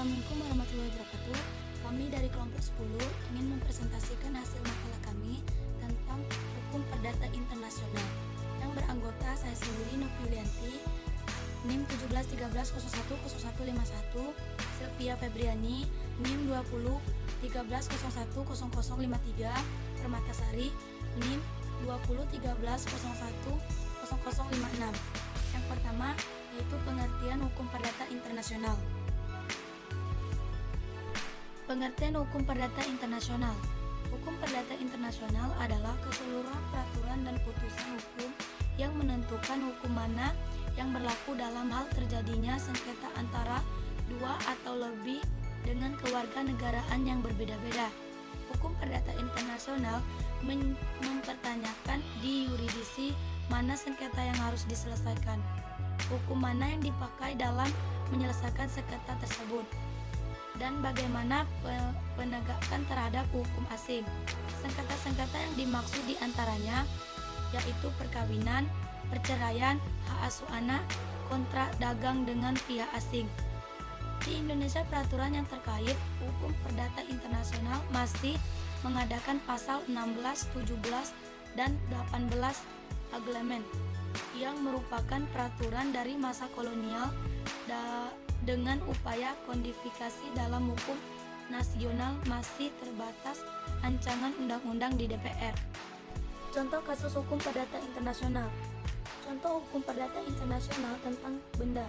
Assalamualaikum warahmatullahi wabarakatuh. Kami dari kelompok 10 ingin mempresentasikan hasil makalah kami tentang hukum perdata internasional yang beranggota saya sendiri Noviulianti, NIM 1713010151, Sylvia Febriani, NIM 2013010053, Permatasari, NIM 2013010056. Yang pertama yaitu pengertian hukum perdata internasional. Pengertian hukum perdata internasional. Hukum perdata internasional adalah keseluruhan peraturan dan putusan hukum yang menentukan hukum mana yang berlaku dalam hal terjadinya sengketa antara dua atau lebih dengan kewarganegaraan yang berbeda-beda. Hukum perdata internasional mempertanyakan di yuridisi mana sengketa yang harus diselesaikan, hukum mana yang dipakai dalam menyelesaikan sengketa tersebut, dan bagaimana penegakan terhadap hukum asing. Sengketa-sengketa yang dimaksud diantaranya yaitu perkawinan, perceraian, hak asuh anak, kontrak dagang dengan pihak asing. Di Indonesia, peraturan yang terkait hukum perdata internasional masih mengadakan pasal 16, 17, dan 18 Agreement yang merupakan peraturan dari masa kolonial dengan upaya kodifikasi dalam hukum nasional masih terbatas rancangan undang-undang di DPR. Contoh kasus hukum perdata internasional. Contoh hukum perdata internasional tentang benda.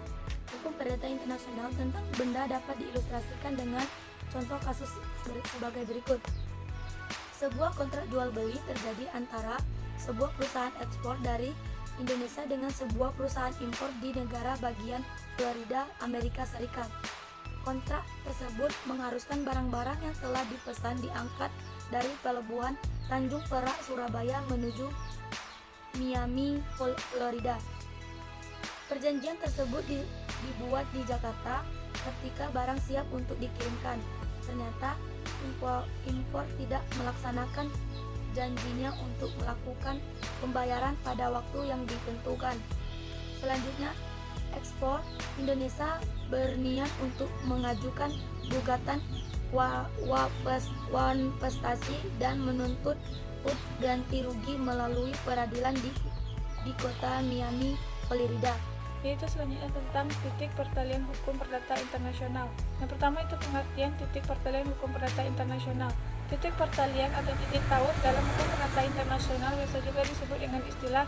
Hukum perdata internasional tentang benda dapat diilustrasikan dengan contoh kasus sebagai berikut. Sebuah kontrak jual beli terjadi antara sebuah perusahaan ekspor dari Indonesia dengan sebuah perusahaan impor di negara bagian Florida, Amerika Serikat. Kontrak tersebut mengharuskan barang-barang yang telah dipesan diangkat dari pelabuhan Tanjung Perak, Surabaya menuju Miami, Florida. Perjanjian tersebut dibuat di Jakarta ketika barang siap untuk dikirimkan. Ternyata impor tidak melaksanakan janjinya untuk melakukan pembayaran pada waktu yang ditentukan. Selanjutnya, ekspor Indonesia berniat untuk mengajukan gugatan wanpestasi dan menuntut ganti rugi melalui peradilan di kota Miami, Florida. Yaitu selanjutnya tentang titik pertalian hukum perdata internasional. Yang pertama itu pengertian titik pertalian hukum perdata internasional. Titik pertalian atau titik taut dalam hukum perdata internasional biasa juga disebut dengan istilah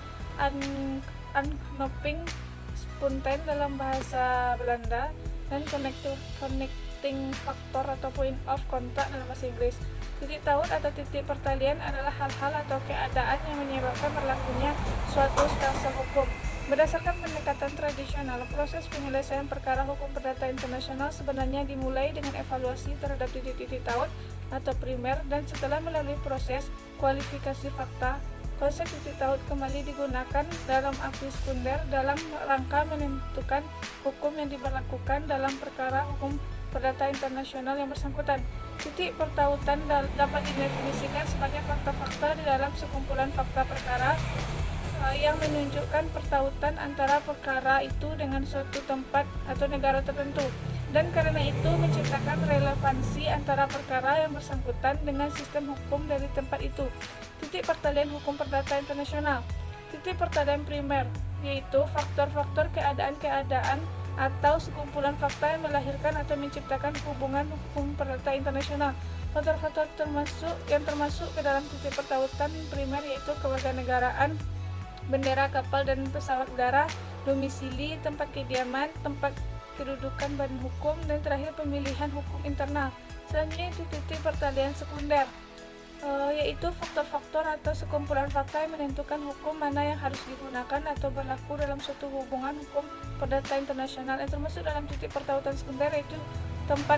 aanknopingspunt dalam bahasa Belanda dan connecting factor atau point of contact dalam bahasa Inggris. Titik taut atau titik pertalian adalah hal-hal atau keadaan yang menyebabkan berlakunya suatu stase hukum. Berdasarkan pendekatan tradisional, proses penyelesaian perkara hukum perdata internasional sebenarnya dimulai dengan evaluasi terhadap titik-titik taut atau primer, dan setelah melalui proses kualifikasi fakta, konsep titik taut kembali digunakan dalam aksi sekunder dalam rangka menentukan hukum yang diberlakukan dalam perkara hukum perdata internasional yang bersangkutan. Titik pertautan dapat didefinisikan sebagai fakta-fakta di dalam sekumpulan fakta perkara yang menunjukkan pertautan antara perkara itu dengan suatu tempat atau negara tertentu, dan karena itu menciptakan relevansi antara perkara yang bersangkutan dengan sistem hukum dari tempat itu. Titik pertalian hukum perdata internasional. Titik pertalian primer yaitu faktor-faktor keadaan-keadaan atau sekumpulan fakta yang melahirkan atau menciptakan hubungan hukum perdata internasional. Faktor-faktor yang termasuk ke dalam titik pertautan primer yaitu kewarganegaraan, bendera kapal dan pesawat udara, domisili, tempat kediaman, tempat kedudukan badan hukum, dan terakhir pemilihan hukum internal. Selanjutnya itu titik pertalian sekunder, yaitu faktor-faktor atau sekumpulan fakta yang menentukan hukum mana yang harus digunakan atau berlaku dalam suatu hubungan hukum perdata internasional. Yang termasuk dalam titik pertautan sekunder yaitu tempat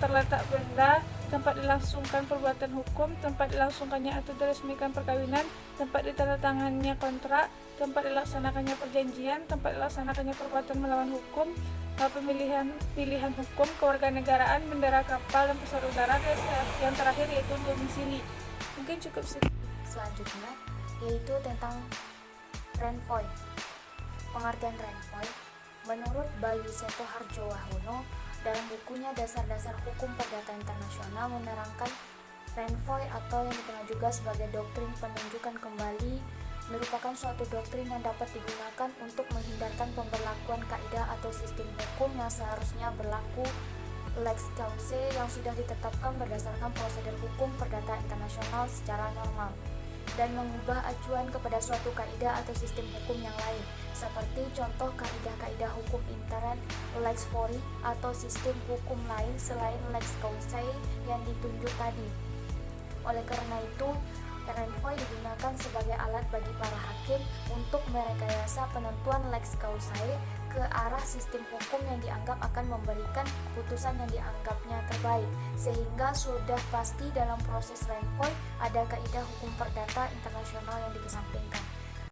terletak benda, tempat dilangsungkan perbuatan hukum, tempat dilangsungkannya atau diresmikan perkawinan, tempat ditandatangannya kontrak, tempat dilaksanakannya perjanjian, tempat dilaksanakannya perbuatan melawan hukum, pilihan hukum, kewarganegaraan, bendera kapal dan pesawat udara, dan yang terakhir yaitu domisili. Mungkin cukup sekian. Selanjutnya yaitu tentang renvoy. Pengertian renvoy menurut Bayu Seto Harjowahono dalam bukunya Dasar-Dasar Hukum Perdata Internasional menerangkan Renvoy atau yang dikenal juga sebagai doktrin penunjukan kembali merupakan suatu doktrin yang dapat digunakan untuk menghindarkan pemberlakuan kaidah atau sistem hukum yang seharusnya berlaku lex causa yang sudah ditetapkan berdasarkan prosedur hukum perdata internasional secara normal, dan mengubah acuan kepada suatu kaidah atau sistem hukum yang lain, seperti contoh kaidah-kaidah hukum intern, lex fori, atau sistem hukum lain selain lex causa yang ditunjuk tadi. Oleh karena itu, Renvoy digunakan sebagai alat bagi para hakim untuk merekayasa penentuan lex causae ke arah sistem hukum yang dianggap akan memberikan putusan yang dianggapnya terbaik, sehingga sudah pasti dalam proses Renvoy ada kaidah hukum perdata internasional yang dikesampingkan.